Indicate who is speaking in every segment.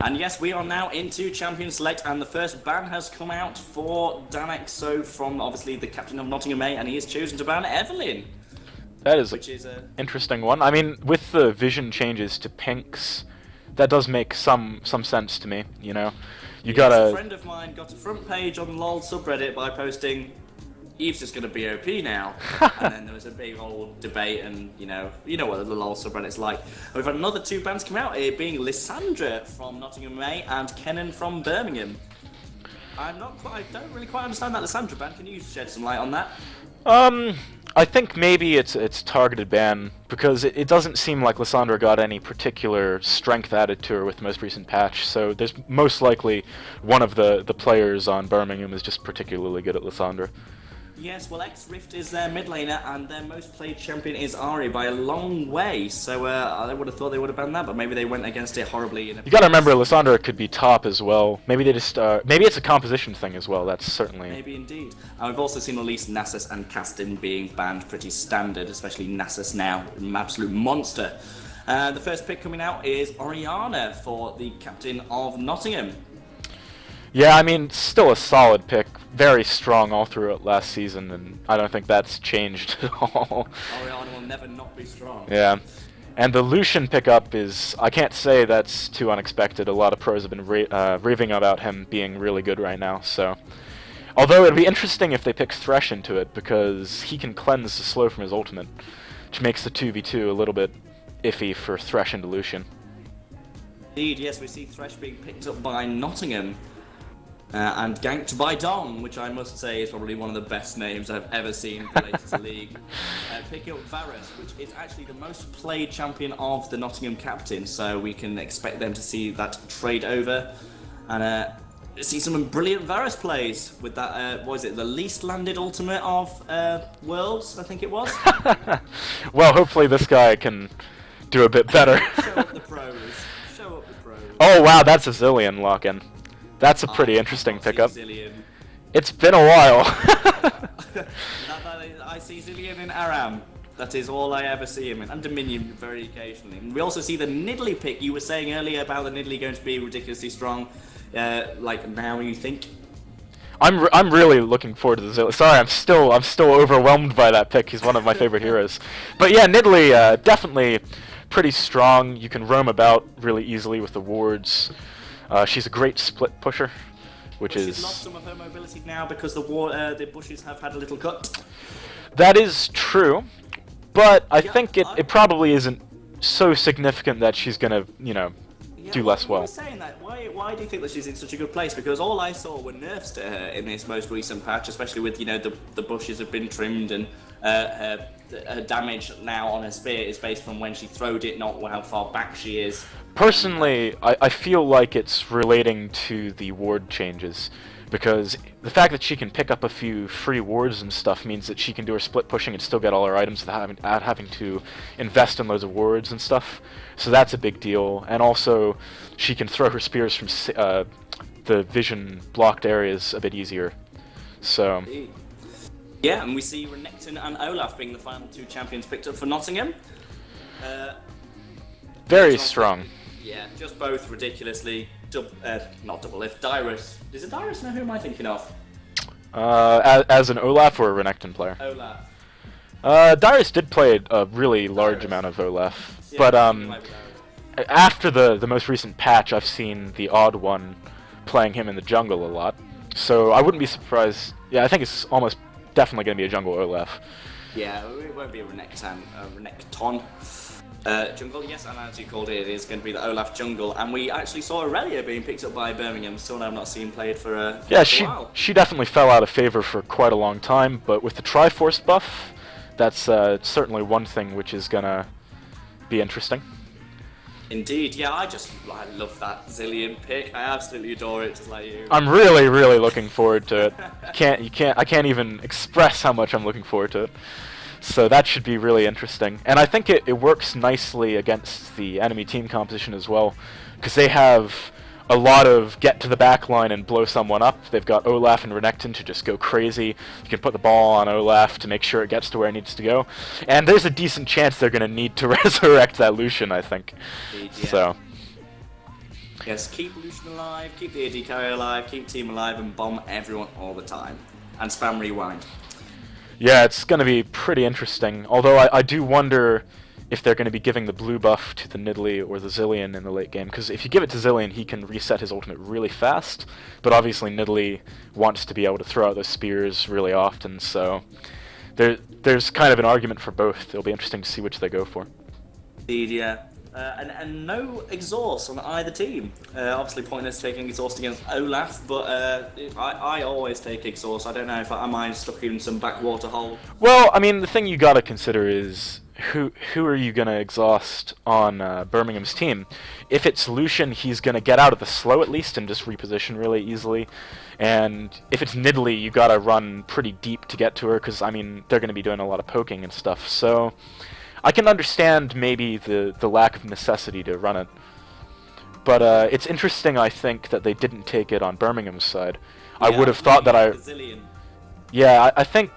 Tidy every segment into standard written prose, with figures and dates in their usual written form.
Speaker 1: And yes, we are now into Champion Select, and the first ban has come out for Danexo from obviously the captain of Nottingham A, and he has chosen to ban Evelyn.
Speaker 2: That is
Speaker 1: Which is a
Speaker 2: interesting one. I mean, with the vision changes to pinks, that does make some sense to me. You know, you
Speaker 1: yes,
Speaker 2: gotta.
Speaker 1: A friend of mine got a front page on LoL subreddit by posting, "Eve's just gonna be OP now," and then there was a big old debate, and you know what the LoL subreddit's like. We've had another two bands come out, it being Lysandra from Nottingham A and Kennen from Birmingham. I don't really quite understand that Lysandra ban. Can you shed some light on that?
Speaker 2: I think maybe it's targeted ban because it doesn't seem like Lysandra got any particular strength added to her with the most recent patch. So there's most likely one of the players on Birmingham is just particularly good at Lysandra.
Speaker 1: Yes, well, X-Rift is their mid laner, and their most played champion is Ari by a long way. So I would have thought they would have banned that, but maybe they went against it horribly.
Speaker 2: You gotta remember, Lysandra could be top as well. Maybe they just maybe it's a composition thing as well. That's certainly
Speaker 1: maybe indeed. And we've also seen at least Nasus and Castin being banned pretty standard, especially Nasus now, an absolute monster. The first pick coming out is Oriana for the captain of Nottingham.
Speaker 2: Yeah, I mean, still a solid pick. Very strong all throughout last season, and I don't think that's changed at all.
Speaker 1: Oriana will never not be strong.
Speaker 2: Yeah. And the Lucian pickup is, I can't say that's too unexpected. A lot of pros have been raving about him being really good right now, so. Although it'd be interesting if they pick Thresh into it, because he can cleanse the slow from his ultimate, which makes the 2v2 a little bit iffy for Thresh into Lucian.
Speaker 1: Indeed, yes, we see Thresh being picked up by Nottingham. And ganked by Dom, which I must say is probably one of the best names I've ever seen related to League. Picking up Varus, which is actually the most played champion of the Nottingham captain, so we can expect them to see that trade over. And see some brilliant Varus plays with that, what is it, the least landed ultimate of Worlds, I think it was?
Speaker 2: Well, hopefully this guy can do a bit better.
Speaker 1: Show up the pros. Show up the pros.
Speaker 2: Oh wow, that's a Zillion lock-in. That's a pretty interesting pickup. It's been a while.
Speaker 1: I see Zillion in Aram. That is all I ever see him in. And Dominion very occasionally. And we also see the Nidalee pick. You were saying earlier about the Nidalee going to be ridiculously strong. Like now you think?
Speaker 2: I'm really looking forward to the Zillion. Sorry, I'm still overwhelmed by that pick. He's one of my favorite heroes. But yeah, Nidalee definitely pretty strong. You can roam about really easily with the wards. She's a great split pusher, which is.
Speaker 1: She's lost some of her mobility now because the bushes have had a little cut.
Speaker 2: That is true, but I think it probably isn't so significant that she's gonna, do less well.
Speaker 1: You were saying that. Why do you think that she's in such a good place? Because all I saw were nerfs to her in this most recent patch, especially with the bushes have been trimmed and her damage now on her spear is based from when she throwed it, not how far back she is.
Speaker 2: Personally, I feel like it's relating to the ward changes, because the fact that she can pick up a few free wards and stuff means that she can do her split pushing and still get all her items without having to invest in loads of wards and stuff. So that's a big deal. And also, she can throw her spears from the vision blocked areas a bit easier. So.
Speaker 1: Yeah, and we see Renekton and Olaf being the final two champions picked up for Nottingham.
Speaker 2: Very strong.
Speaker 1: Yeah, just both ridiculously not double lift. Dyrus. Is it Dyrus? No, who am I thinking of?
Speaker 2: As an Olaf or a Renekton player?
Speaker 1: Olaf.
Speaker 2: Dyrus did play a really large amount of Olaf, yeah, but after the most recent patch, I've seen the odd one playing him in the jungle a lot. So I wouldn't be surprised. Yeah, I think it's almost definitely going to be a jungle Olaf.
Speaker 1: Yeah, it won't be a Renekton. Jungle, yes, and as you called it, it is going to be the Olaf jungle, and we actually saw Aurelia being picked up by Birmingham. Still, I've not seen played for a while.
Speaker 2: She definitely fell out of favor for quite a long time, but with the Triforce buff, that's certainly one thing which is gonna be interesting.
Speaker 1: Indeed, yeah, I love that Zillion pick. I absolutely adore it, just like you.
Speaker 2: I'm really, really looking forward to it. I can't even express how much I'm looking forward to it. So that should be really interesting. And I think it works nicely against the enemy team composition as well, because they have a lot of get to the back line and blow someone up. They've got Olaf and Renekton to just go crazy. You can put the ball on Olaf to make sure it gets to where it needs to go. And there's a decent chance they're going to need to resurrect that Lucian, I think.
Speaker 1: Indeed, yeah.
Speaker 2: So.
Speaker 1: Yes, keep Lucian alive, keep the AD carry alive, keep team alive, and bomb everyone all the time. And spam rewind.
Speaker 2: Yeah, it's going to be pretty interesting. Although I do wonder if they're going to be giving the blue buff to the Nidalee or the Zilean in the late game. Because if you give it to Zilean, he can reset his ultimate really fast. But obviously Nidalee wants to be able to throw out those spears really often, so there's kind of an argument for both. It'll be interesting to see which they go for.
Speaker 1: Indeed, yeah. And no exhaust on either team. Obviously pointless taking exhaust against Olaf, but I always take exhaust. I don't know if I might stuck in some backwater hole.
Speaker 2: Well, I mean, the thing you gotta consider is who are you gonna exhaust on Birmingham's team? If it's Lucian, he's gonna get out of the slow at least and just reposition really easily. And if it's Nidalee, you gotta run pretty deep to get to her, because I mean they're gonna be doing a lot of poking and stuff. So I can understand maybe the lack of necessity to run it. But it's interesting, I think, that they didn't take it on Birmingham's side.
Speaker 1: Yeah,
Speaker 2: I would have thought that I think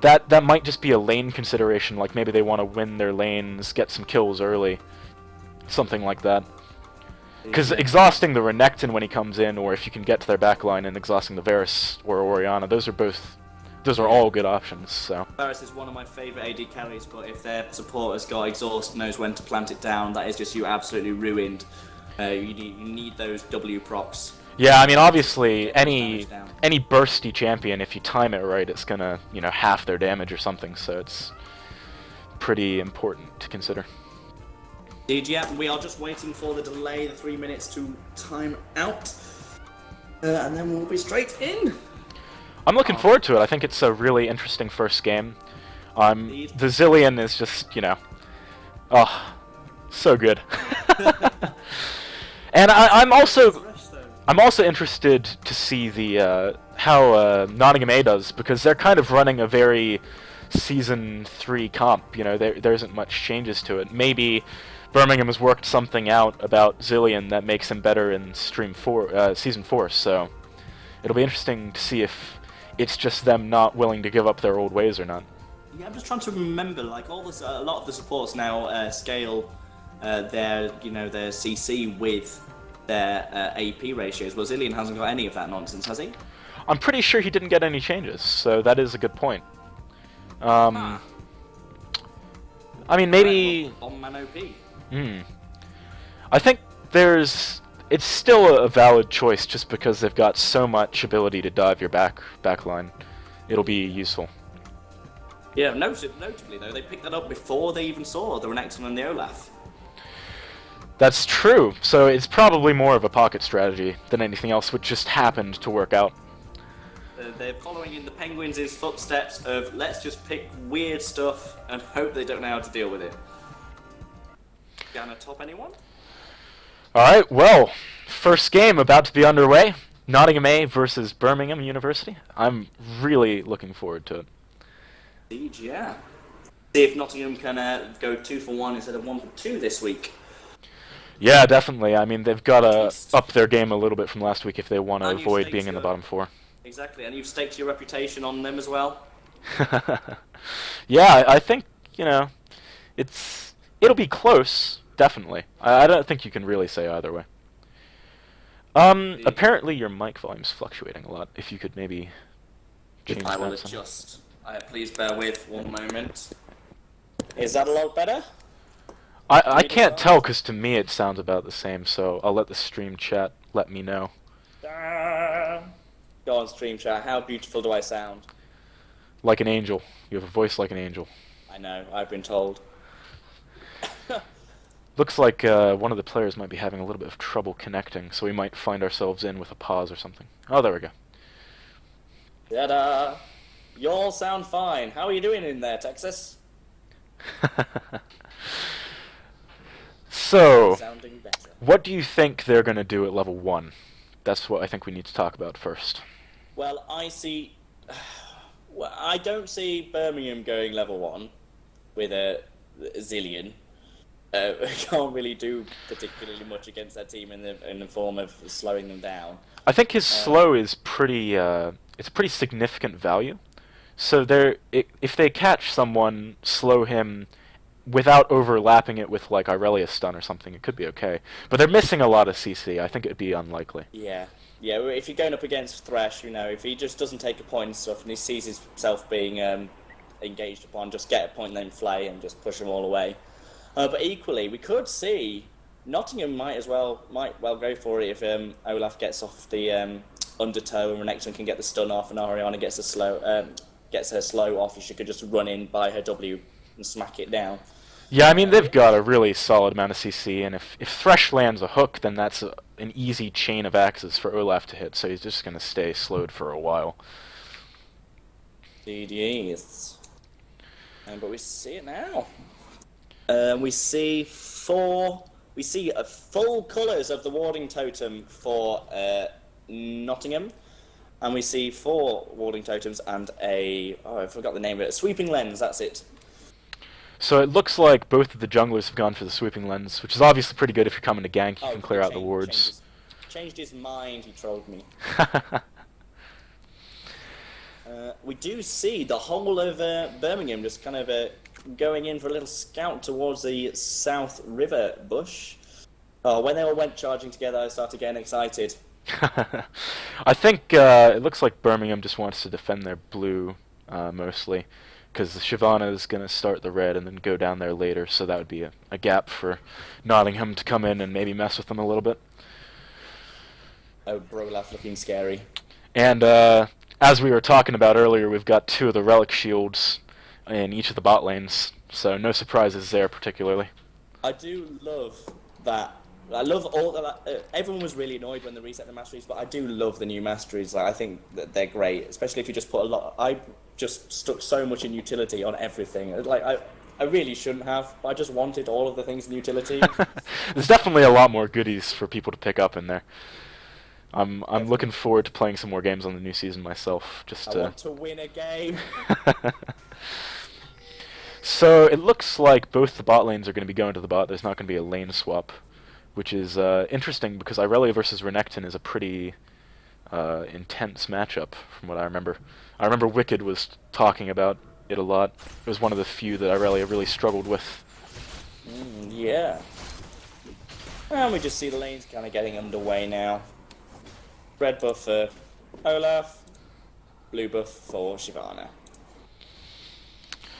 Speaker 2: that might just be a lane consideration, like maybe they want to win their lanes, get some kills early, something like that. Because exhausting the Renekton when he comes in, or if you can get to their backline and exhausting the Varus or Orianna, those are all good options. So
Speaker 1: Varus is one of my favourite AD carries, but if their support has got exhaust, knows when to plant it down, that is just you absolutely ruined. You need those W procs.
Speaker 2: yeah, I mean obviously any bursty champion, if you time it right, it's gonna half their damage or something. So it's pretty important to consider.
Speaker 1: Indeed, yeah. We are just waiting for the delay, the 3 minutes to time out, and then we'll be straight in.
Speaker 2: I'm looking forward to it. I think it's a really interesting first game. The Zilean is just, oh, so good. And I'm also interested to see the how Nottingham A does, because they're kind of running a very Season 3 comp. There isn't much changes to it. Maybe Birmingham has worked something out about Zilean that makes him better in Season 4. So it'll be interesting to see if it's just them not willing to give up their old ways or not.
Speaker 1: Yeah, I'm just trying to remember, like a lot of the supports now scale their CC with their AP ratios. Well, Zilean hasn't got any of that nonsense, has he?
Speaker 2: I'm pretty sure he didn't get any changes, so that is a good point. I mean, maybe.
Speaker 1: Bomb-man OP.
Speaker 2: I think it's still a valid choice just because they've got so much ability to dive your backline. It'll be useful.
Speaker 1: Yeah, notably though, they picked that up before they even saw the Renekton and the Olaf.
Speaker 2: That's true, so it's probably more of a pocket strategy than anything else, which just happened to work out.
Speaker 1: They're following in the Penguins' footsteps of let's just pick weird stuff and hope they don't know how to deal with it. Gonna top anyone?
Speaker 2: Alright, well, first game about to be underway. Nottingham A versus Birmingham University. I'm really looking forward to it.
Speaker 1: Indeed, yeah. See if Nottingham can go 2 for 1 instead of 1 for 2 this week.
Speaker 2: Yeah, definitely. I mean, they've got to up their game a little bit from last week if they want to avoid being in the bottom 4.
Speaker 1: Exactly, and you've staked your reputation on them as well.
Speaker 2: Yeah, I think, it'll be close, definitely. I don't think you can really say either way. Apparently your mic volume's fluctuating a lot. If you could maybe change that.
Speaker 1: I will adjust. Please bear with 1 moment. Is that a lot better?
Speaker 2: I can't tell because to me it sounds about the same, so I'll let the stream chat let me know.
Speaker 1: Go on, stream chat. How beautiful do I sound?
Speaker 2: Like an angel. You have a voice like an angel.
Speaker 1: I know, I've been told.
Speaker 2: Looks like one of the players might be having a little bit of trouble connecting, so we might find ourselves in with a pause or something. Oh, there we go.
Speaker 1: Ta-da! You all sound fine. How are you doing in there, Texas?
Speaker 2: So,
Speaker 1: Sounding better.
Speaker 2: what do you think they're going to do at level 1? That's what I think we need to talk about first.
Speaker 1: Well, I don't see Birmingham going level 1 with a Zilean. Can't really do particularly much against that team in the form of slowing them down.
Speaker 2: I think his slow is pretty. It's a pretty significant value. So if they catch someone, slow him without overlapping it with like Irelia stun or something, it could be okay. But they're missing a lot of CC. I think it'd be unlikely.
Speaker 1: Yeah. Yeah, if you're going up against Thresh, if he just doesn't take a point and stuff, and he sees himself being engaged upon, just get a point and then flay and just push them all away. But equally, we could see Nottingham might well go for it if Olaf gets off the undertow and Renekton can get the stun off, and Ariana gets her slow off. She could just run in, buy her W, and smack it down.
Speaker 2: Yeah, I mean, they've got a really solid amount of CC, and if Thresh lands a hook, then that's an easy chain of axes for Olaf to hit, so he's just going to stay slowed for a while.
Speaker 1: Indeed, yes. But we see it now. We see full colours of the warding totem for Nottingham, and we see 4 warding totems and I forgot the name of it, a sweeping lens, that's it.
Speaker 2: So it looks like both of the junglers have gone for the sweeping lens, which is obviously pretty good if you're coming to gank, you can clear out the wards.
Speaker 1: Changed his mind, he trolled me. We do see the whole of Birmingham just kind of going in for a little scout towards the South River bush. Oh, when they all went charging together, I started getting excited.
Speaker 2: I think it looks like Birmingham just wants to defend their blue mostly, because Shyvana is going to start the red and then go down there later, so that would be a gap for Nottingham to come in and maybe mess with them a little bit.
Speaker 1: Oh, Brolaf looking scary.
Speaker 2: And as we were talking about earlier, we've got 2 of the relic shields in each of the bot lanes, so no surprises there particularly.
Speaker 1: I do love that. I love all that. Everyone was really annoyed when they reset the masteries, but I do love the new masteries. I think that they're great, especially if you just put a lot. I just stuck so much in utility on everything. I really shouldn't have, but I just wanted all of the things in utility.
Speaker 2: There's definitely a lot more goodies for people to pick up in there. I'm looking forward to playing some more games on the new season myself.
Speaker 1: I want to win a game.
Speaker 2: So it looks like both the bot lanes are going to be going to the bot. There's not going to be a lane swap, which is interesting because Irelia versus Renekton is a pretty intense matchup from what I remember. I remember Wicked was talking about it a lot. It was one of the few that Irelia really struggled with.
Speaker 1: Yeah. And we just see the lanes kind of getting underway now. Red buff for Olaf, blue buff for Shyvana.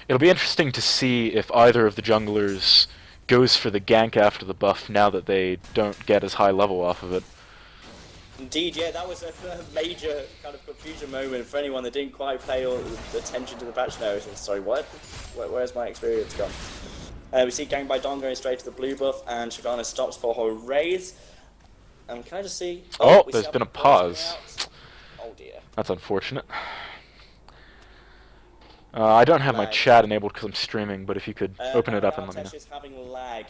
Speaker 2: It'll be interesting to see if either of the junglers goes for the gank after the buff now that they don't get as high level off of it.
Speaker 1: Indeed, yeah, that was a major kind of confusion moment for anyone that didn't quite pay all the attention to the patch notes. Sorry, what? Where's my experience gone? We see Gang by Dong going straight to the blue buff, and Shyvana stops for her raise. Can I just see?
Speaker 2: Oh, there's been a pause.
Speaker 1: Oh dear.
Speaker 2: That's unfortunate. I don't have my chat enabled because I'm streaming, but if you could open it up and let me know.
Speaker 1: Is having lag.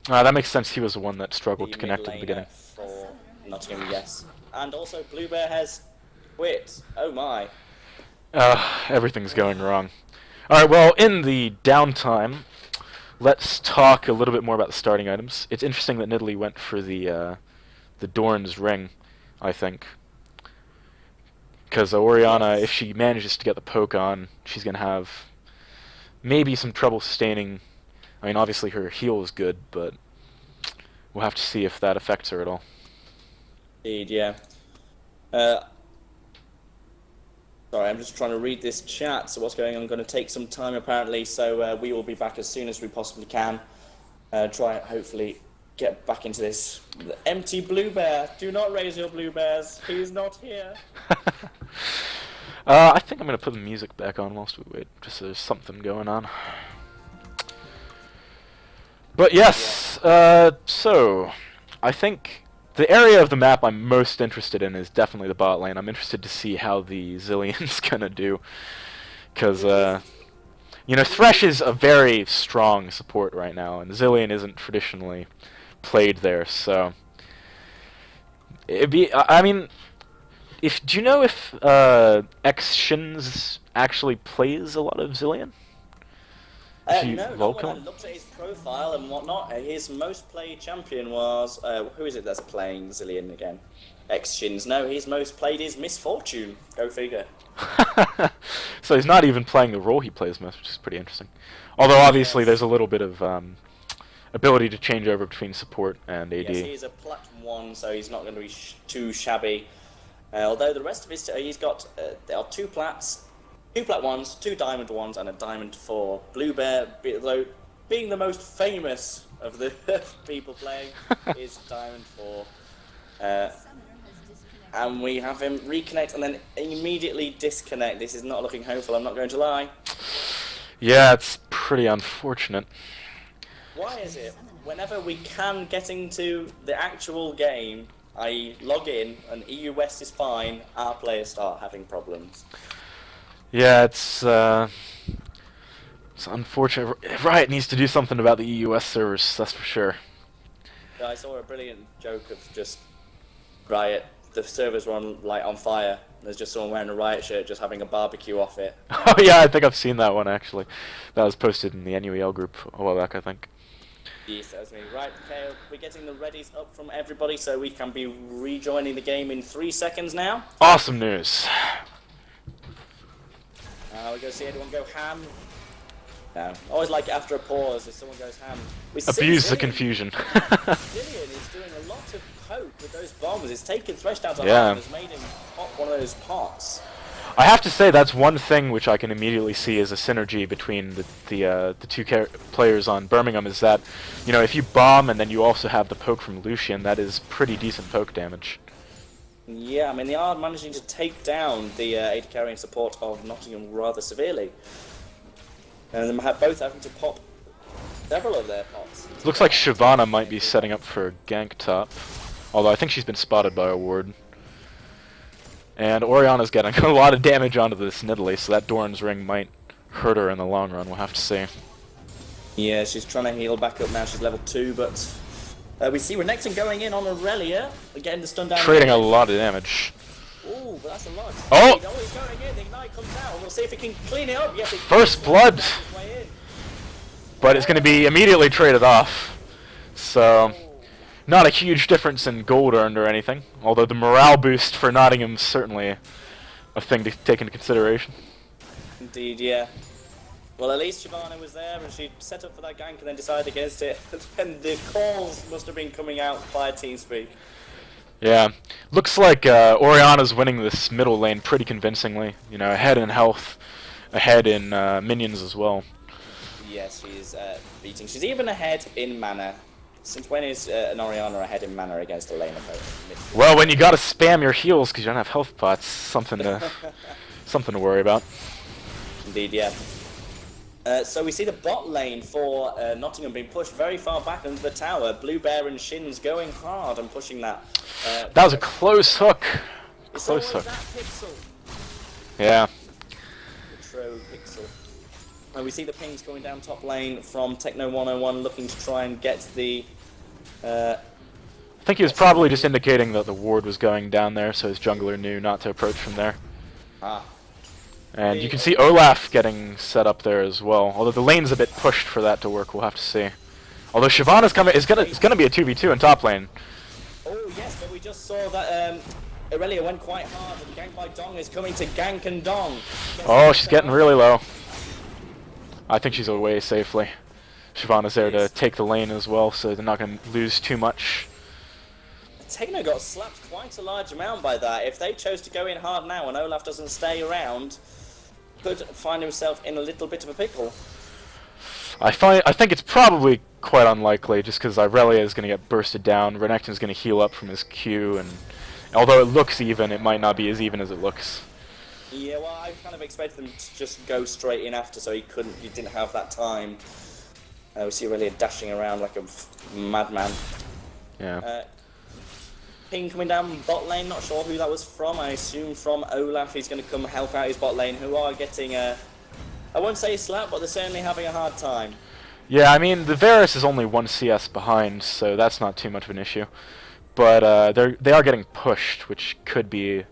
Speaker 2: That makes sense. He was the one that struggled to connect at the beginning.
Speaker 1: For Nottingham, yes. And also, Blue Bear has quit. Oh my.
Speaker 2: Everything's going wrong. Alright, well, in the downtime, let's talk a little bit more about the starting items. It's interesting that Nidalee went for the Dorn's ring, I think. Because Orianna, if she manages to get the poke on, she's going to have maybe some trouble sustaining. I mean, obviously her heal is good, but we'll have to see if that affects her at all.
Speaker 1: Indeed, yeah. Sorry, I'm just trying to read this chat, so what's going on? I'm going to take some time, apparently, so we will be back as soon as we possibly can. Try, hopefully, get back into this. The empty blue bear. Do not raise your blue bears. He's not here.
Speaker 2: I think I'm going to put the music back on whilst we wait, just so there's something going on. But yes, so I think the area of the map I'm most interested in is definitely the bot lane. I'm interested to see how the Zilean's going to do, because, you know, Thresh is a very strong support right now, and Zilean isn't traditionally played there, so it'd be, I mean, do you know if X Shins actually plays a lot of Zilean?
Speaker 1: No, not when I looked at his profile and whatnot. His most played champion was who is it that's playing Zillion again? X-Shins. No, his most played is Misfortune. Go figure.
Speaker 2: So he's not even playing the role he plays most, which is pretty interesting. Although obviously there's a little bit of ability to change over between support and AD.
Speaker 1: Yes, he's a Plat 1, so he's not going to be too shabby. Although the rest of his he's got there are 2 Plats. 2 Plat 1s, 2 Diamond 1s, and a Diamond 4. Blue Bear, though being the most famous of the people playing, is Diamond 4. And we have him reconnect and then immediately disconnect. This is not looking hopeful, I'm not going to lie.
Speaker 2: Yeah, it's pretty unfortunate.
Speaker 1: Why is it, whenever we can get into the actual game, I log in and EU West is fine, our players start having problems?
Speaker 2: Yeah, it's unfortunate. Riot needs to do something about the EUS servers, that's for sure.
Speaker 1: I saw a brilliant joke of just Riot. The servers were on fire. There's just someone wearing a Riot shirt, just having a barbecue off it.
Speaker 2: Oh yeah, I think I've seen that one actually. That was posted in the NUEL group a while back, I think.
Speaker 1: Yes, that was me. Right, okay, we're getting the readies up from everybody, so we can be rejoining the game in 3 seconds now.
Speaker 2: Awesome news.
Speaker 1: We're going to see anyone go ham. No. I always like it after a pause if someone goes ham.
Speaker 2: Abuse the confusion.
Speaker 1: Dillian is doing a lot of poke with those bombs. It's taken Thresh down to half and has made him pop one of those pots.
Speaker 2: I have to say that's one thing which I can immediately see as a synergy between the 2 players on Birmingham is that, you know, if you bomb and then you also have the poke from Lucian, that is pretty decent poke damage.
Speaker 1: Yeah, I mean, they are managing to take down the AD carry and support of Nottingham rather severely. And they both having to pop several of their pots.
Speaker 2: Looks like Shyvana might be setting up for a gank top, although I think she's been spotted by a ward. And Oriana's getting a lot of damage onto this Nidalee, so that Doran's ring might hurt her in the long run, we'll have to see.
Speaker 1: Yeah, she's trying to heal back up now, she's level 2, but we see Renekton going in on Aurelia, getting the stun down.
Speaker 2: Trading a lot of damage.
Speaker 1: Ooh, but that's a lot.
Speaker 2: Oh!
Speaker 1: He's going in, the Ignite comes out, we'll see if he can clean it up. Yes,
Speaker 2: First blood! But it's going to be immediately traded off. So, not a huge difference in gold earned or anything, although the morale boost for Nottingham is certainly a thing to take into consideration.
Speaker 1: Indeed, yeah. Well, at least Shyvana was there and she set up for that gank and then decided against it. And the calls must have been coming out via TeamSpeak.
Speaker 2: Yeah, looks like Oriana's winning this middle lane pretty convincingly. You know, ahead in health, ahead in minions as well.
Speaker 1: Yes, she's beating. She's even ahead in mana. Since when is an Oriana ahead in mana against a lane opponent?
Speaker 2: Well, when you gotta spam your heals because you don't have health pots, something to worry about.
Speaker 1: Indeed, yeah. So we see the bot lane for Nottingham being pushed very far back into the tower. Blue Bear and Shins going hard and pushing that.
Speaker 2: That was a close hook. Close hook.
Speaker 1: That pixel.
Speaker 2: Yeah.
Speaker 1: True pixel. And we see the pings going down top lane from Techno 101 looking to try and get the...
Speaker 2: I think he was probably just indicating that the ward was going down there, so his jungler knew not to approach from there.
Speaker 1: Ah.
Speaker 2: And you can see Olaf getting set up there as well. Although the lane's a bit pushed for that to work, we'll have to see. Although Shyvana's coming, it's gonna be a 2v2 in top lane.
Speaker 1: Oh yes, but we just saw that Aurelia went quite hard, and Gank by Dong is coming to gank and Dong.
Speaker 2: Oh, she's getting really low. I think she's away safely. Shyvana's there to take the lane as well, so they're not gonna lose too much.
Speaker 1: Techno got slapped quite a large amount by that. If they chose to go in hard now and Olaf doesn't stay around, could find himself in a little bit of a pickle.
Speaker 2: I think it's probably quite unlikely, just because Irelia is going to get bursted down, Renekton's going to heal up from his Q, and although it looks even, it might not be as even as it looks.
Speaker 1: Yeah, well, I kind of expected them to just go straight in after, so he didn't have that time. We see Aurelia dashing around like a madman.
Speaker 2: Yeah.
Speaker 1: Ping coming down bot lane, not sure who that was from. I assume from Olaf. He's going to come help out his bot lane, who are getting I won't say slap, but they're certainly having a hard time.
Speaker 2: Yeah, I mean, the Varus is only 1 CS behind, so that's not too much of an issue. But they are getting pushed, which could be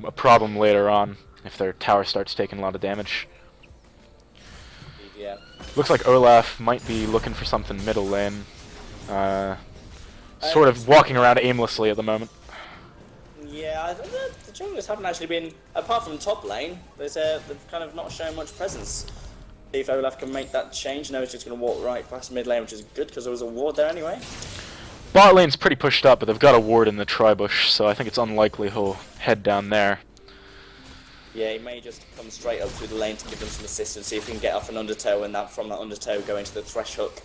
Speaker 2: a problem later on if their tower starts taking a lot of damage.
Speaker 1: Yeah.
Speaker 2: Looks like Olaf might be looking for something middle lane. Sort of walking around aimlessly at the moment.
Speaker 1: Yeah, the junglers haven't actually been, apart from top lane, they've kind of not shown much presence. See if Olaf can make that change. No, he's just going to walk right past mid lane, which is good because there was a ward there anyway.
Speaker 2: Bot lane's pretty pushed up, but they've got a ward in the tri-bush, so I think it's unlikely he'll head down there.
Speaker 1: Yeah, he may just come straight up through the lane to give them some assistance, see if he can get off an undertow, and that from that undertow go into the thresh hook.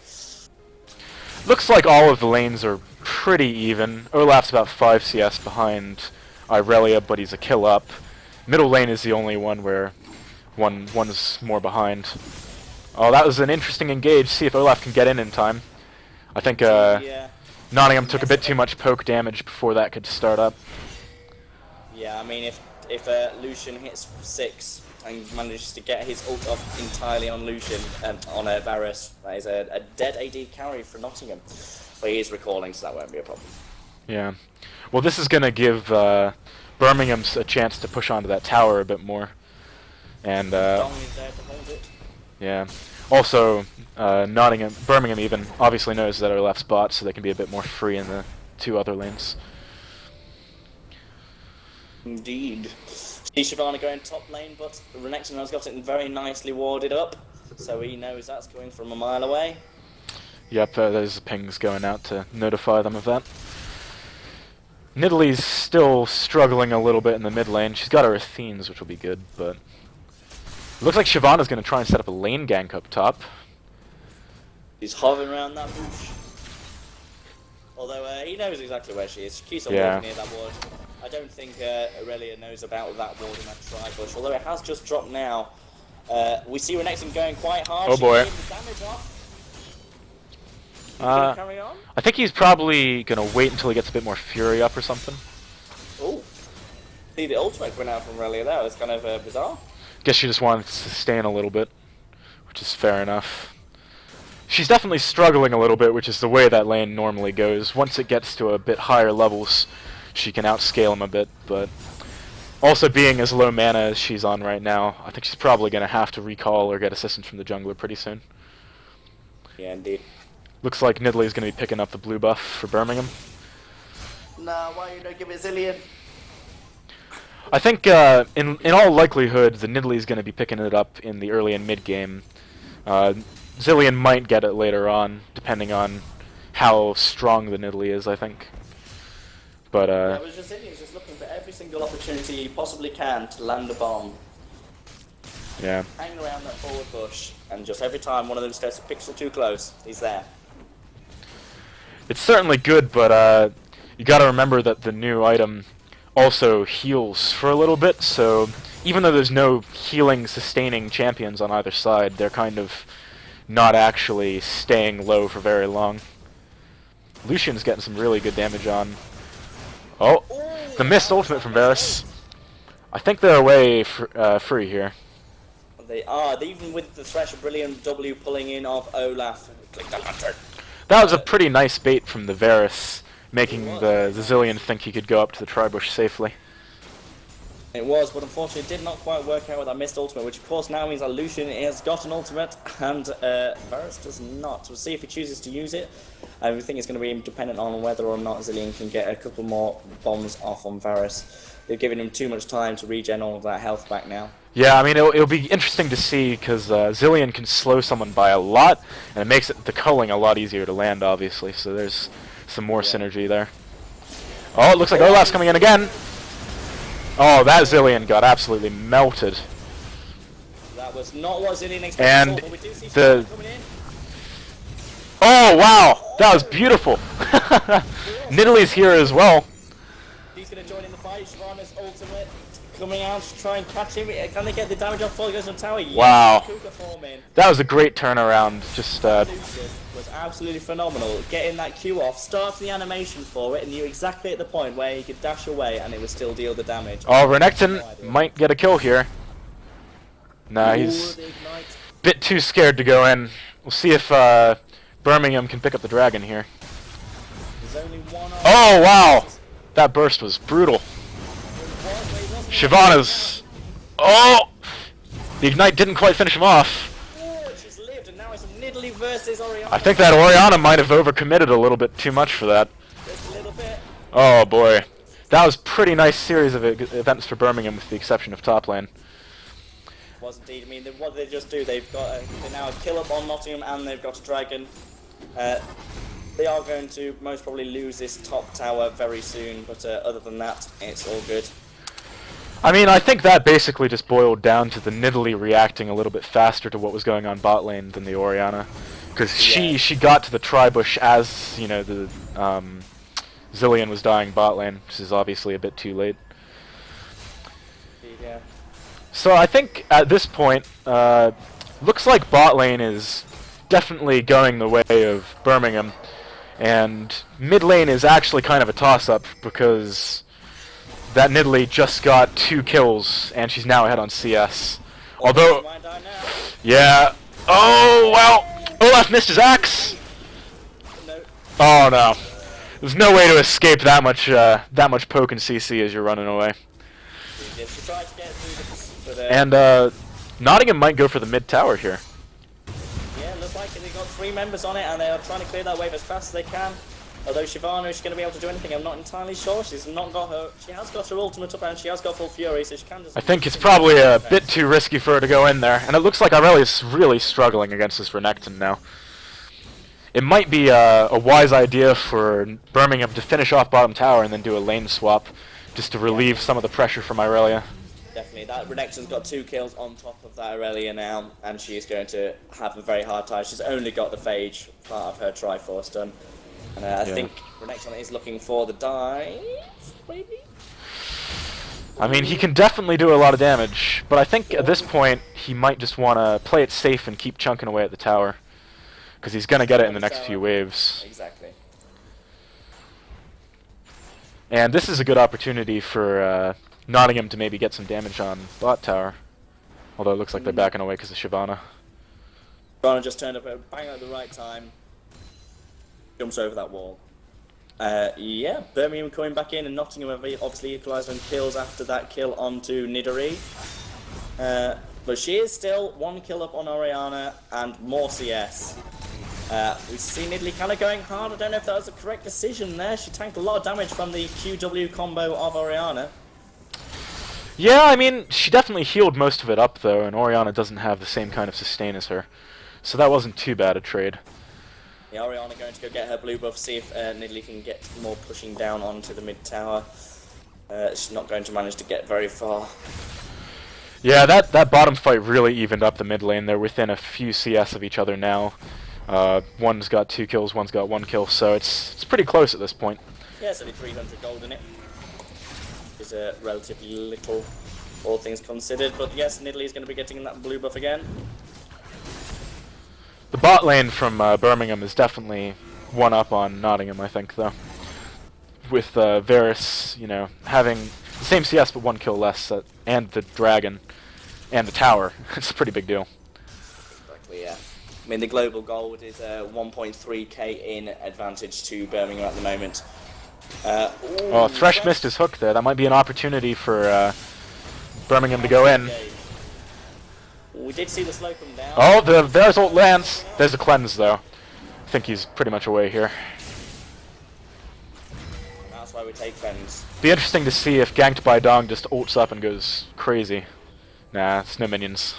Speaker 2: Looks like all of the lanes are pretty even. Olaf's about 5 CS behind Irelia, but he's a kill up. Middle lane is the only one where one's more behind. Oh, that was an interesting engage. See if Olaf can get in time. I think
Speaker 1: Yeah.
Speaker 2: Nottingham took a bit too much poke damage before that could start up.
Speaker 1: Yeah, I mean, if Lucian hits 6 and manages to get his ult off entirely on Lucian, on Varus, that is a dead AD carry for Nottingham. But he is recalling, so that won't be a problem.
Speaker 2: Yeah. Well, this is going to give Birmingham a chance to push onto that tower a bit more. And
Speaker 1: Dong is there to hold it.
Speaker 2: yeah. Also, Birmingham even obviously knows that our left's bot, so they can be a bit more free in the 2 other lanes.
Speaker 1: Indeed. See Shyvana going top lane, but Renekton has got it very nicely warded up, so he knows that's going from a mile away.
Speaker 2: Yep, there's pings going out to notify them of that. Nidalee's still struggling a little bit in the mid lane. She's got her Athenes, which will be good, but it looks like Shyvana's going to try and set up a lane gank up top.
Speaker 1: He's hovering around that bush. Although he knows exactly where she is. She keeps on walking near that ward. I don't think Aurelia knows about that ward in that tri-bush, although it has just dropped now. We see Renekton going quite hard.
Speaker 2: Oh boy.
Speaker 1: The damage off. Carry on?
Speaker 2: I think he's probably going to wait until he gets a bit more fury up or something.
Speaker 1: Oh. See, the ultimate went out from Aurelia there. It was kind of bizarre.
Speaker 2: Guess she just wanted to sustain a little bit, which is fair enough. She's definitely struggling a little bit, which is the way that lane normally goes. Once it gets to a bit higher levels, she can outscale him a bit, but also being as low mana as she's on right now, I think she's probably going to have to recall or get assistance from the jungler pretty soon.
Speaker 1: Yeah, indeed.
Speaker 2: Looks like Nidalee's going to be picking up the blue buff for Birmingham.
Speaker 1: Nah, why you don't give it Zillion?
Speaker 2: I think in all likelihood, the Nidalee's going to be picking it up in the early and mid game. Zillion might get it later on, depending on how strong the Nidalee is, I think. But
Speaker 1: yeah, it was just Zillion's just looking for every single opportunity he possibly can to land a bomb.
Speaker 2: Yeah.
Speaker 1: Hang around that forward bush, and just every time one of them steps a pixel too close, he's there.
Speaker 2: It's certainly good, but you got to remember that the new item also heals for a little bit, so even though there's no healing, sustaining champions on either side, they're kind of not actually staying low for very long. Lucian's getting some really good damage on. Oh, the missed ultimate from Varus. I think they're away free here.
Speaker 1: They are, even with the Thresh, a brilliant W pulling in of Olaf. Click the hunter.
Speaker 2: That was a pretty nice bait from the Varus, making the Zillion think he could go up to the tri-bush safely.
Speaker 1: It was, but unfortunately it did not quite work out with that missed ultimate, which of course now means that Lucian has got an ultimate, and Varus does not. We'll see if he chooses to use it. I think it's going to be dependent on whether or not Zillion can get a couple more bombs off on Varus. They've given him too much time to regen all of that health back now.
Speaker 2: Yeah, I mean, it'll be interesting to see, because Zillion can slow someone by a lot, and it makes the culling a lot easier to land, obviously, so there's some more synergy there. Oh, it looks like Olaf's coming in again! Oh, that Zillion got absolutely melted.
Speaker 1: That was not what Zillion expected,
Speaker 2: And
Speaker 1: but we do see
Speaker 2: the...
Speaker 1: coming in.
Speaker 2: Oh, wow! That was beautiful! Nidalee's here as well.
Speaker 1: He's going to join in the fight. Shyvana's ultimate coming out to try and catch him. Can they get the damage off before he goes on tower? Yes,
Speaker 2: wow.
Speaker 1: Kuka form in.
Speaker 2: That was a great turnaround. Just
Speaker 1: Lucian was absolutely phenomenal. Getting that Q off, starting the animation for it, and knew exactly at the point where he could dash away and it would still deal the damage.
Speaker 2: Oh, Renekton might get a kill here. Nah, he's a bit too scared to go in. We'll see if Birmingham can pick up the dragon here.
Speaker 1: There's only one.
Speaker 2: Oh, wow! That burst was brutal. Shyvana's... Oh! The Ignite didn't quite finish him off.
Speaker 1: Oh, she's lived, and now it's a versus Oriana.
Speaker 2: I think that Oriana might have overcommitted a little bit too much for that.
Speaker 1: Just a little bit.
Speaker 2: Oh boy. That was pretty nice series of events for Birmingham with the exception of top lane.
Speaker 1: Was indeed. I mean, what did they just do? They've got they now a kill up on Nottingham and they've got a dragon. They are going to most probably lose this top tower very soon, but other than that, it's all good.
Speaker 2: I mean, I think that basically just boiled down to the Nidalee reacting a little bit faster to what was going on bot lane than the Oriana. Because she got to the tri-bush as, you know, the Zilean was dying bot lane, which is obviously a bit too late.
Speaker 1: Yeah.
Speaker 2: So I think at this point, looks like bot lane is definitely going the way of Birmingham. And mid lane is actually kind of a toss-up because that Nidalee just got 2 kills and she's now ahead on CS. Although, yeah. Oh well, Olaf missed his axe.
Speaker 1: No.
Speaker 2: Oh no, there's no way to escape that much poke and CC as you're running away.
Speaker 1: Yeah, she tried to get through the,
Speaker 2: And Nottingham might go for the mid tower here.
Speaker 1: yeah, looks like they've got 3 members on it and they are trying to clear that wave as fast as they can. Although Shyvana is going to be able to do anything, I'm not entirely sure. She's not got her. She has got her ultimate up and she has got full fury, so she can just.
Speaker 2: I think it's probably a bit too risky for her to go in there, and it looks like Aurelia's really struggling against this Renekton now. It might be a wise idea for Birmingham to finish off bottom tower and then do a lane swap, just to relieve some of the pressure from Aurelia.
Speaker 1: Definitely, that Renekton's got 2 kills on top of that Aurelia now, and she's going to have a very hard time. She's only got the Phage part of her Triforce done. And I think Renekton is looking for the dive, maybe?
Speaker 2: I mean, he can definitely do a lot of damage, but I think at this point he might just want to play it safe and keep chunking away at the tower, because he's going to get it in the next few waves.
Speaker 1: Exactly.
Speaker 2: And this is a good opportunity for Nottingham to maybe get some damage on bot tower, although it looks like they're backing away because of Shyvana.
Speaker 1: Shyvana just turned up bang at the right time. Jumps over that wall. Yeah, Birmingham coming back in, and Nottingham have obviously equalised on kills after that kill onto Nidalee. But she is still 1 kill up on Oriana and more CS. We see Nidalee kind of going hard. I don't know if that was the correct decision there. She tanked a lot of damage from the QW combo of Oriana.
Speaker 2: Yeah, I mean, she definitely healed most of it up though, and Oriana doesn't have the same kind of sustain as her. So that wasn't too bad a trade.
Speaker 1: Yeah, Oriana going to go get her blue buff, see if Nidalee can get more pushing down onto the mid tower. She's not going to manage to get very far.
Speaker 2: Yeah, that bottom fight really evened up the mid lane. They're within a few CS of each other now. One's got 2 kills, one's got 1 kill, so it's pretty close at this point.
Speaker 1: Yeah, it's only 300 gold in it. It's relatively little, all things considered. But yes, Nidalee is going to be getting that blue buff again.
Speaker 2: The bot lane from Birmingham is definitely one up on Nottingham, I think, though. With Varus, you know, having the same CS but 1 kill less, and the dragon, and the tower. It's a pretty big deal.
Speaker 1: Exactly, yeah. I mean, the global gold is 1.3k in advantage to Birmingham at the moment.
Speaker 2: Oh, Thresh missed his hook there. That might be an opportunity for Birmingham to go in.
Speaker 1: We did see the slow come down.
Speaker 2: Oh, the Varus ult lands. There's a cleanse, though. I think he's pretty much away here.
Speaker 1: That's why we take cleanse.
Speaker 2: Be interesting to see if Ganked by Dong just ults up and goes crazy. Nah, it's no minions.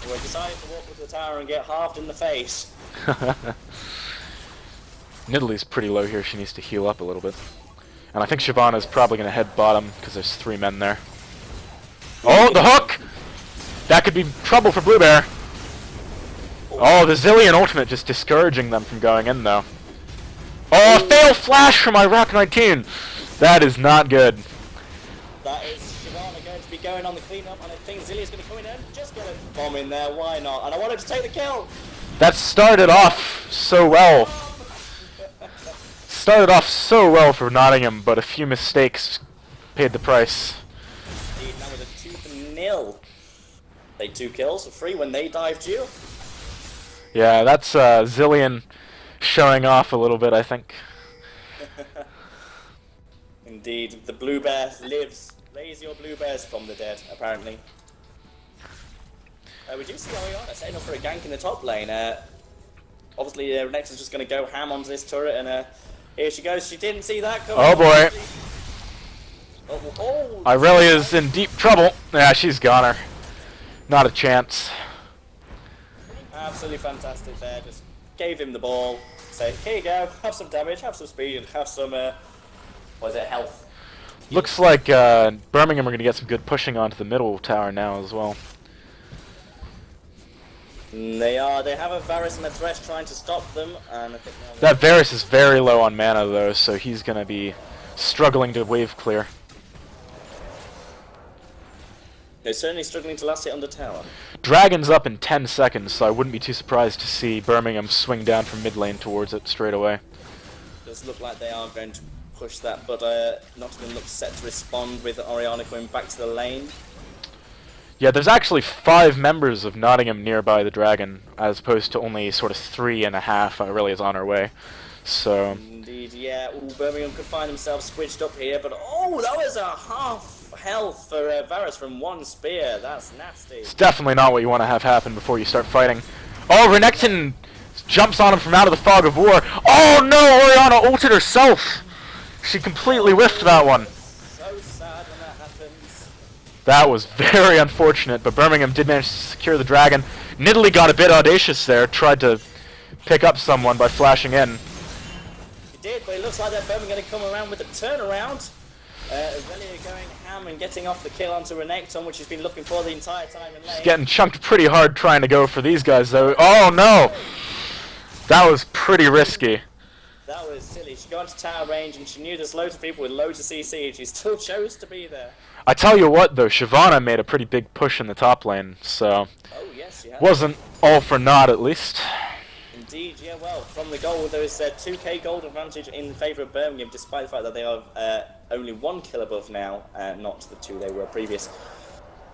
Speaker 1: We decided to walk with the tower and get halved in the face.
Speaker 2: Nidalee's pretty low here. She needs to heal up a little bit. And I think Shyvana's probably going to head bottom because there's 3 men there. Oh, the hook! That could be trouble for Blue Bear. Oh, the Zilean ultimate just discouraging them from going in, though. Oh, fail flash from Iraq 19! That is not good.
Speaker 1: That is Shyvana going to be going on the cleanup, and I think Zilea's going to come in and just get a bomb in there. Why not? And I wanted to take the kill.
Speaker 2: That started off so well. Started off so well for Nottingham, but a few mistakes paid the price.
Speaker 1: Indeed, now with a 2-0. Take 2 kills for free when they dived you.
Speaker 2: Yeah, that's Zilean showing off a little bit, I think.
Speaker 1: Indeed, the blue bear lives. Raise your blue bears from the dead, apparently. We do see Oriana setting up for a gank in the top lane. obviously, Renekton's just going to go ham onto this turret, and here she goes. She didn't see that coming.
Speaker 2: Oh boy.
Speaker 1: Oh,
Speaker 2: Irelia is in deep trouble. Yeah, she's got her. Not a chance.
Speaker 1: absolutely fantastic there. Just gave him the ball. Say, here you go. Have some damage, have some speed, and have some, what is it, health.
Speaker 2: Looks like Birmingham are going to get some good pushing onto the middle tower now as well.
Speaker 1: They are. They have a Varus and a Thresh trying to stop them, and I think
Speaker 2: That Varus is very low on mana though, so he's going to be struggling to wave clear.
Speaker 1: they're certainly struggling to last hit on the tower.
Speaker 2: Dragon's up in 10 seconds, so I wouldn't be too surprised to see Birmingham swing down from mid lane towards it straight away.
Speaker 1: Does look like they are going to push that, but Nottingham looks set to respond with Orianna coming back to the lane.
Speaker 2: Yeah, there's actually 5 members of Nottingham nearby the Dragon, as opposed to only sort of 3.5 really is on our way. So
Speaker 1: Indeed, yeah. Ooh, Birmingham could find themselves squished up here, but oh, that was a half health for Varus from one spear. That's nasty.
Speaker 2: it's definitely not what you want to have happen before you start fighting. Oh, Renekton jumps on him from out of the fog of war. Oh no, Orianna ulted herself! She completely whiffed that one.
Speaker 1: So sad when that happens.
Speaker 2: That was very unfortunate, but Birmingham did manage to secure the Dragon. Nidalee got a bit audacious there, tried to pick up someone by flashing in.
Speaker 1: He did, but it looks like that Birmingham going to come around with a turnaround. Aurelia going ham and getting off the kill onto Renekton, which he's been looking for the entire time in lane.
Speaker 2: Getting chunked pretty hard trying to go for these guys though. Oh no! That was pretty risky.
Speaker 1: That was silly. She got into tower range and she knew there's loads of people with loads of CC and she still chose to be there.
Speaker 2: I tell you what though, Shyvana made a pretty big push in the top lane, so
Speaker 1: Oh yes, she has.
Speaker 2: wasn't all for naught at least.
Speaker 1: Indeed, yeah, well, from the goal, there is a 2k gold advantage in favour of Birmingham, despite the fact that they are only 1 kill above now, not the 2 they were previous.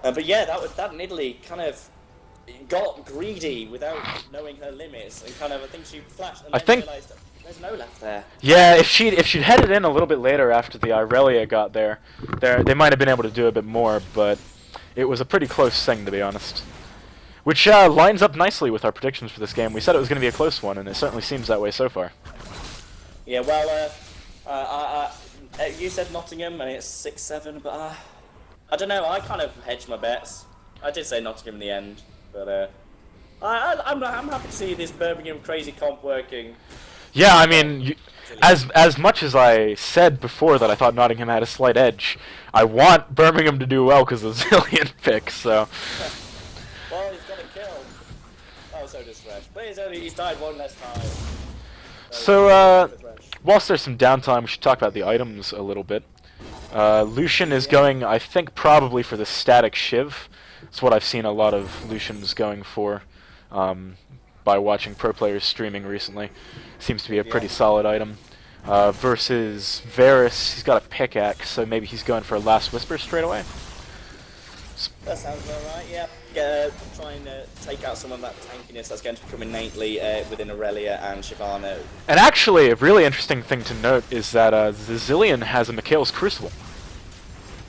Speaker 1: But yeah, that Nidalee kind of got greedy without knowing her limits, and kind of, I think she flashed and then realised there's no left there.
Speaker 2: Yeah, if she'd headed in a little bit later after the Irelia got there, they might have been able to do a bit more, but it was a pretty close thing to be honest. Which lines up nicely with our predictions for this game. We said it was going to be a close one, and it certainly seems that way so far.
Speaker 1: Yeah, well, you said Nottingham, and it's 6-7, but I don't know. I kind of hedged my bets. I did say Nottingham in the end, but I'm happy to see this Birmingham crazy comp working.
Speaker 2: Yeah, I mean, as much as I said before that I thought Nottingham had a slight edge, I want Birmingham to do well because of the Zillion pick. So.
Speaker 1: Well, he's got a kill. Oh, so does Thresh. But he's died one less time.
Speaker 2: So, whilst there's some downtime, we should talk about the items a little bit. Lucian is going, I think, probably for the static Shiv. It's what I've seen a lot of Lucians going for by watching pro players streaming recently. Seems to be a pretty solid item. Versus Varus, he's got a pickaxe, so maybe he's going for a Last Whisper straight away.
Speaker 1: That sounds about right, yeah. Trying to take out some of that tankiness that's going to become innately within Aurelia and Shyvana.
Speaker 2: And actually, a really interesting thing to note is that the Zillion has a Mikhail's Crucible.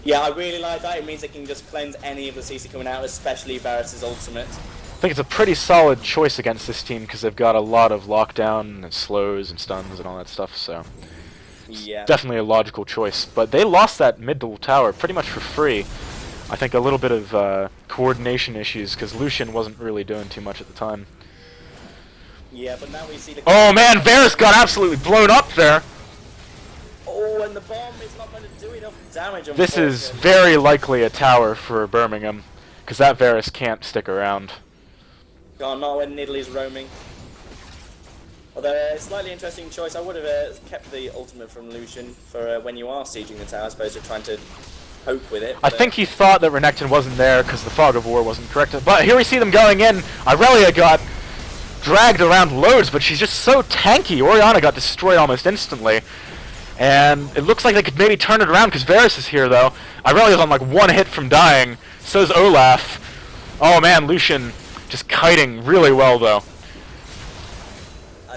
Speaker 1: Yeah, I really like that. It means it can just cleanse any of the CC coming out, especially Varus' ultimate.
Speaker 2: I think it's a pretty solid choice against this team because they've got a lot of lockdown and slows and stuns and all that stuff, so
Speaker 1: yeah,
Speaker 2: definitely a logical choice. But they lost that middle tower pretty much for free. I think a little bit of coordination issues because Lucian wasn't really doing too much at the time.
Speaker 1: Yeah, but now we see the...
Speaker 2: Oh man, Varus got absolutely blown up there!
Speaker 1: Oh, and the bomb is not going to do enough damage.
Speaker 2: This is very likely a tower for Birmingham because that Varus can't stick around.
Speaker 1: Oh, not when Nidalee's roaming. Although a slightly interesting choice, I would have kept the ultimate from Lucian for when you are sieging the tower, I suppose you're trying to cope with it.
Speaker 2: I think he thought that Renekton wasn't there because the Fog of War wasn't correct. But here we see them going in. Irelia got dragged around loads, but she's just so tanky. Orianna got destroyed almost instantly. And it looks like they could maybe turn it around because Varus is here, though. Irelia's on like 1 hit from dying. So's Olaf. Oh man, Lucian just kiting really well, though.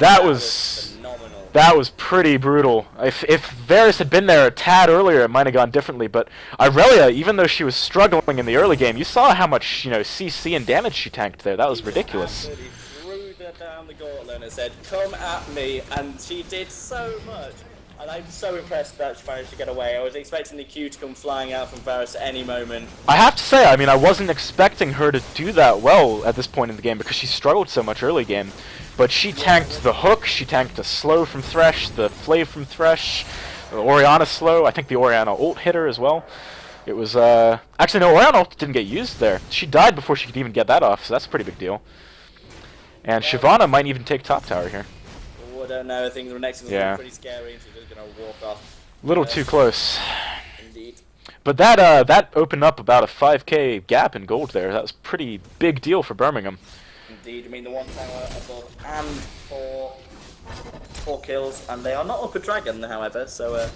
Speaker 2: That was
Speaker 1: phenomenal.
Speaker 2: That was pretty brutal. If Varus had been there a tad earlier, it might have gone differently. But Irelia, even though she was struggling in the early game, you saw how much CC and damage she tanked there. That was ridiculous.
Speaker 1: Absolutely threw her down the gauntlet and said, "Come at me," and she did so much. And I'm so impressed that she managed to get away. I was expecting the Q to come flying out from Varus at any moment.
Speaker 2: I have to say, I mean, I wasn't expecting her to do that well at this point in the game because she struggled so much early game. But she tanked the hook, she tanked the slow from Thresh, the Flave from Thresh, the Orianna slow. I think the Orianna ult hit her as well. It was, actually no, Orianna ult didn't get used there. She died before she could even get that off, so that's a pretty big deal. And Shyvana might even take top tower here.
Speaker 1: Oh, I don't know, I think the next one's pretty scary and she's just gonna walk off.
Speaker 2: Little too close.
Speaker 1: Indeed.
Speaker 2: But that that opened up about a 5k gap in gold there. That was a pretty big deal for Birmingham.
Speaker 1: Indeed, I mean the one tower above and four kills, and they are not up a dragon, however. So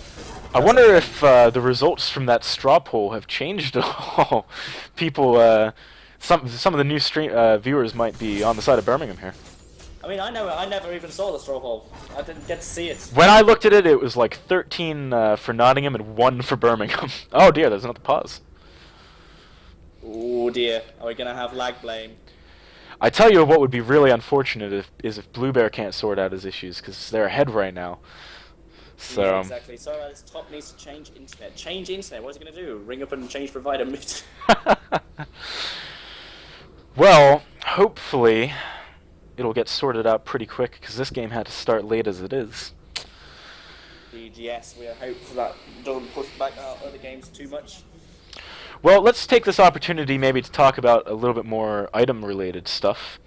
Speaker 2: I wonder if the results from that straw poll have changed at all. People, some of the new viewers might be on the side of Birmingham here.
Speaker 1: I mean, I never even saw the straw poll. I didn't get to see it.
Speaker 2: When I looked at it, it was like 13 for Nottingham and 1 for Birmingham. Oh dear, there's another pause.
Speaker 1: Oh dear, are we gonna have lag blame?
Speaker 2: I tell you what would be really unfortunate is if Bluebear can't sort out his issues, because they're ahead right now. So
Speaker 1: yeah, exactly. So this top needs to change internet. Change internet. What's it gonna do? Ring up and change provider.
Speaker 2: Well, hopefully it'll get sorted out pretty quick, because this game had to start late as it is.
Speaker 1: Indeed, yes, we are hopeful that doesn't push back our other games too much.
Speaker 2: Well, let's take this opportunity maybe to talk about a little bit more item-related stuff.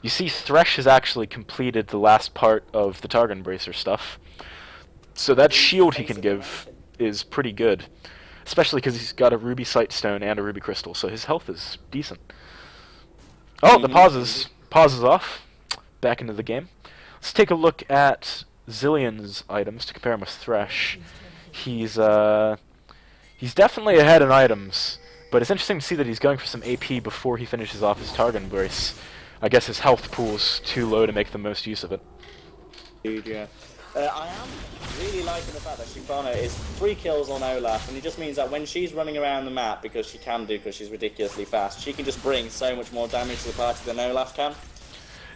Speaker 2: You see, Thresh has actually completed the last part of the Target Embracer stuff. So that shield he can give is pretty good. Especially because he's got a Ruby Sightstone and a Ruby Crystal, so his health is decent. Oh, the pauses off. Back into the game. Let's take a look at Zillion's items to compare him with Thresh. He's definitely ahead in items, but it's interesting to see that he's going for some AP before he finishes off his Target Embrace. I guess his health pool's too low to make the most use of it.
Speaker 1: Dude, yeah. I am really liking the fact that Shyvana is 3 kills on Olaf, and it just means that when she's running around the map, because she's ridiculously fast, she can just bring so much more damage to the party than Olaf can.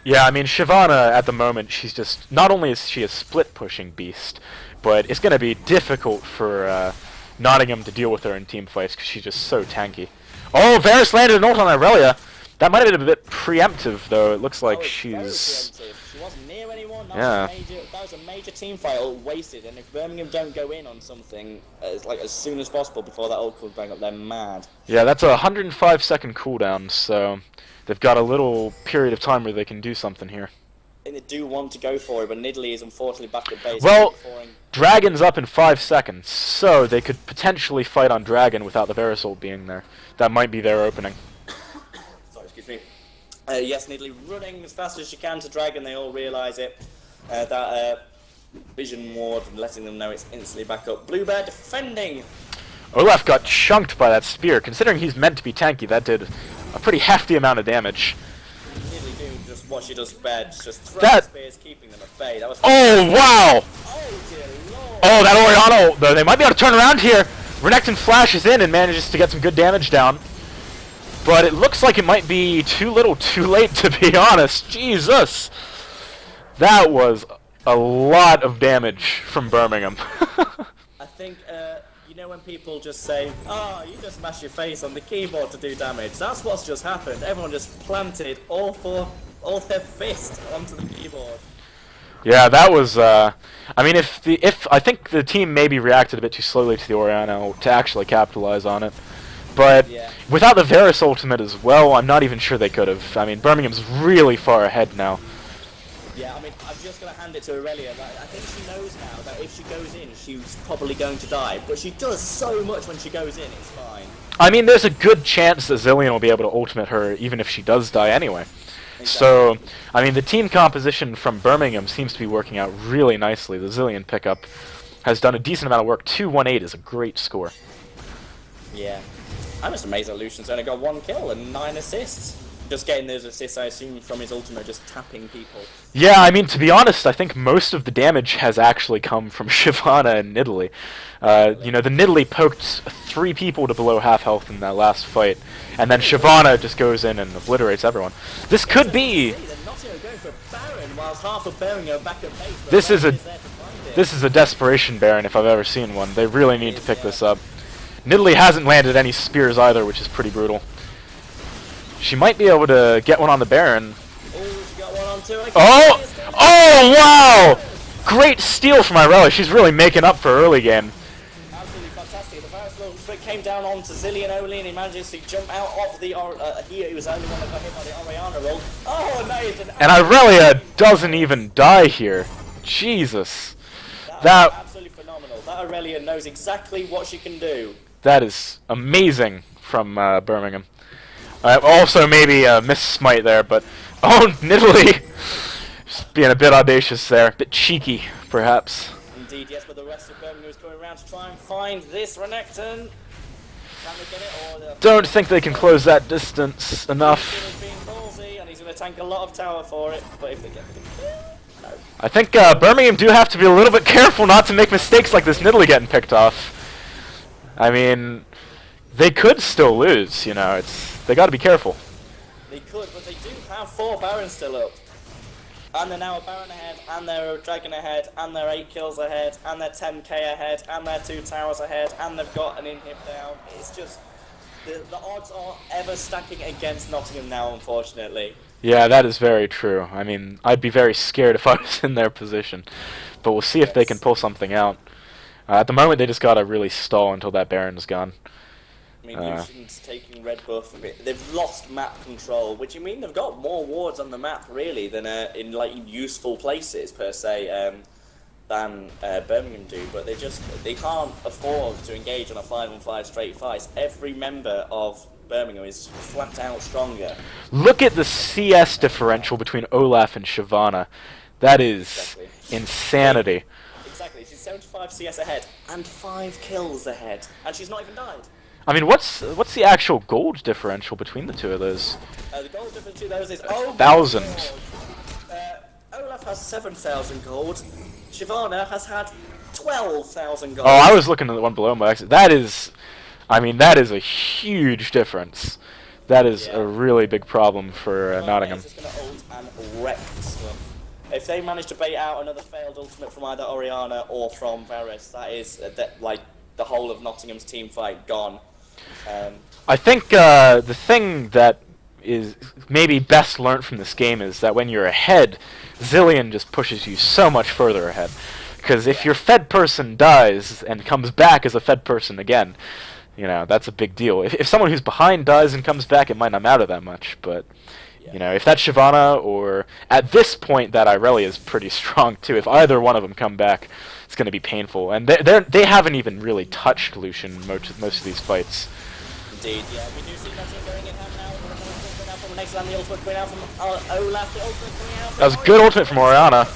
Speaker 2: Yeah, I mean, Shyvana, at the moment, she's just... Not only is she a split-pushing beast, but it's going to be difficult for Nottingham to deal with her in team fights, because she's just so tanky. Oh, Varus landed an ult on Irelia! That might have been a bit preemptive, though. It looks like she's...
Speaker 1: She wasn't near anyone.
Speaker 2: That
Speaker 1: was a major team fight, all wasted, and if Birmingham don't go in on something as soon as possible before that ult comes back up, they're mad. Yeah,
Speaker 2: that's a 105-second cooldown, so... They've got a little period of time where they can do something here.
Speaker 1: I think they do want to go for it, but Nidalee is unfortunately back at base.
Speaker 2: Well, Dragon's up in 5 seconds, so they could potentially fight on Dragon without the Varus ult being there. That might be their opening.
Speaker 1: Sorry, excuse me. Yes, Nidalee running as fast as she can to Dragon. They all realise it. That vision ward and letting them know it's instantly back up. Bluebear defending.
Speaker 2: Olaf got chunked by that spear. Considering he's meant to be tanky, that did a pretty hefty amount of damage.
Speaker 1: Really do just what she does best, just throwing spears, keeping them at bay. That was
Speaker 2: wow!
Speaker 1: Oh dear lord!
Speaker 2: Oh, that Orianna, though, they might be able to turn around here. Renekton flashes in and manages to get some good damage down. But it looks like it might be too little too late, to be honest. Jesus! That was a lot of damage from Birmingham.
Speaker 1: I think, you know when people just say, "Oh, you just smash your face on the keyboard to do damage." That's what's just happened. Everyone just planted all their fist onto the keyboard.
Speaker 2: Yeah, that was. I mean, if I think the team maybe reacted a bit too slowly to the Orianna to actually capitalize on it, but without the Varus ultimate as well, I'm not even sure they could have. I mean, Birmingham's really far ahead now.
Speaker 1: Yeah, I mean, I'm just going to hand it to Irelia. I think she knows now that if she goes in, she's probably going to die. But she does so much when she goes in, it's fine.
Speaker 2: I mean, there's a good chance that Zillion will be able to ultimate her, even if she does die anyway. Exactly. So, I mean, the team composition from Birmingham seems to be working out really nicely. The Zillion pickup has done a decent amount of work. 218 is a great score.
Speaker 1: Yeah. I'm just amazed that Lucian's only got 1 kill and 9 assists. Just getting those assists, I assume, from his ultimate, just tapping people.
Speaker 2: Yeah, I mean, to be honest, I think most of the damage has actually come from Shyvana and Nidalee. You know, the Nidalee poked 3 people to below half health in that last fight, and then Shyvana just goes in and obliterates everyone. This could be...
Speaker 1: whilst half of Birmingham are back at base. But
Speaker 2: This is
Speaker 1: Aurelia's
Speaker 2: a
Speaker 1: there to find it.
Speaker 2: this is a desperation Baron if I've ever seen one. They really need to pick this up. Nidalee hasn't landed any spears either, which is pretty brutal. She might be able to get one on the Baron.
Speaker 1: Oh, she got one on two.
Speaker 2: Oh! Oh, wow! Great steal from Irelia. She's really making up for early game.
Speaker 1: Absolutely fantastic. The Varus little trick came down onto Zillion only, and he manages to jump out of the... he was the only one that got hit by the Orianna roll. Oh, amazing!
Speaker 2: And Irelia doesn't even die here. Jesus.
Speaker 1: That absolutely phenomenal. That Aurelia knows exactly what she can do.
Speaker 2: That is amazing from Birmingham. Also maybe a miss smite there, but... Oh, Nidalee! Just being a bit audacious there. A bit cheeky, perhaps.
Speaker 1: Indeed, yes, but the rest of Birmingham is coming around to try and find this Renekton. Can they get it, or...
Speaker 2: Don't think they can close that distance enough.
Speaker 1: He's being ballsy, and he's going to tank a lot of tower for it, but if they get the... No.
Speaker 2: I think Birmingham do have to be a little bit careful not to make mistakes like this Nidalee getting picked off. I mean, they could still lose, you know, they got to be careful.
Speaker 1: They could, but they do have 4 Barons still up. And they're now a Baron ahead, and they're a Dragon ahead, and they're 8 kills ahead, and they're 10k ahead, and they're 2 towers ahead, and they've got an inhib down. It's just, the odds are ever stacking against Nottingham now, unfortunately.
Speaker 2: Yeah, that is very true. I mean, I'd be very scared if I was in their position. But we'll see if they can pull something out. At the moment, they just gotta really stall until that Baron's gone.
Speaker 1: I mean, Lucian's taking red buff. They've lost map control, which you mean they've got more wards on the map, really, than in like useful places, per se, than Birmingham do. But they can't afford to engage on a 5-on-5 straight fight. Every member of Birmingham is flat out stronger.
Speaker 2: Look at the CS differential between Olaf and Shyvana. That is insanity.
Speaker 1: Exactly, she's 75 CS ahead and 5 kills ahead, and she's not even died.
Speaker 2: I mean, what's the actual gold differential between the two of those?
Speaker 1: The gold difference between those is
Speaker 2: 1,000.
Speaker 1: Olaf has 7,000 gold. Shyvana has had 12,000 gold.
Speaker 2: Oh, I was looking at the one below my exit. That is, I mean, that is a huge difference. That is a really big problem for Nottingham.
Speaker 1: Just gonna ult and wreck stuff. If they manage to bait out another failed ultimate from either Orianna or from Varus, that is like the whole of Nottingham's team fight gone.
Speaker 2: I think the thing that is maybe best learnt from this game is that when you're ahead, Zillion just pushes you so much further ahead. Because if your fed person dies and comes back as a fed person again, you know, that's a big deal. If someone who's behind dies and comes back, it might not matter that much, but... You know, if that's Shyvana, or at this point that Irelia is pretty strong too. If either one of them come back, it's going to be painful. And they haven't even really touched Lucian most of these fights.
Speaker 1: Indeed, yeah. We do see Nottingham going in hand now. From next land, the ultimate coming out from Olaf. The ultimate coming out from
Speaker 2: That was a good ultimate from Orianna.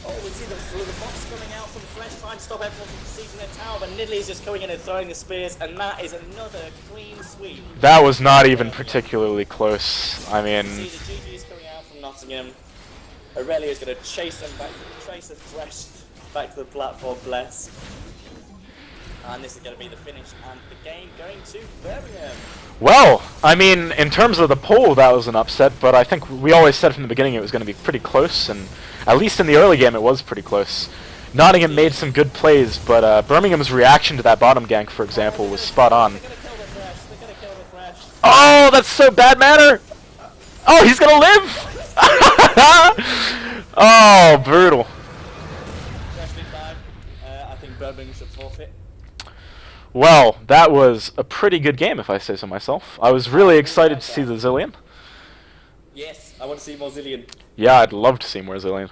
Speaker 1: Oh, we see the box coming out from Flesh trying to stop everyone from seizing their tower, but Nidalee's just coming in and throwing the spears, and that is another clean sweep.
Speaker 2: That was not even particularly close. I mean...
Speaker 1: See the GG's coming out from Nottingham. Aurelia's going to chase them back, chase the Thresh back to the platform, bless. And this is going to be the finish, and the game going to Birmingham.
Speaker 2: Well, I mean, in terms of the poll, that was an upset, but I think we always said from the beginning it was going to be pretty close, and at least in the early game it was pretty close. Nottingham made some good plays, but Birmingham's reaction to that bottom gank, for example, was spot on.
Speaker 1: They're going to kill the Thresh. They're going to kill the Thresh.
Speaker 2: Oh, that's so bad manner! Oh, he's going to live! Oh, brutal.
Speaker 1: Thresh did die. I think Birmingham should forfeit.
Speaker 2: Well, that was a pretty good game, if I say so myself. I was really excited to see the Zillion.
Speaker 1: Yes, I want to see more Zillion.
Speaker 2: Yeah, I'd love to see more Zillion.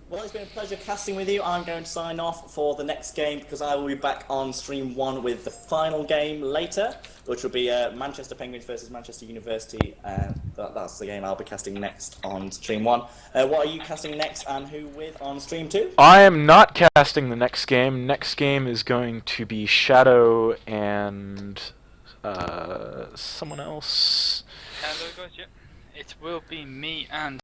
Speaker 1: Well, it's been a pleasure casting with you. I'm going to sign off for the next game because I will be back on stream 1 with the final game later, which will be Manchester Penguins versus Manchester University. That's the game I'll be casting next on stream 1. What are you casting next and who with on stream 2?
Speaker 2: I am not casting the next game. Next game is going to be Shadow and someone else.
Speaker 3: Hello guys, yeah. It will be me and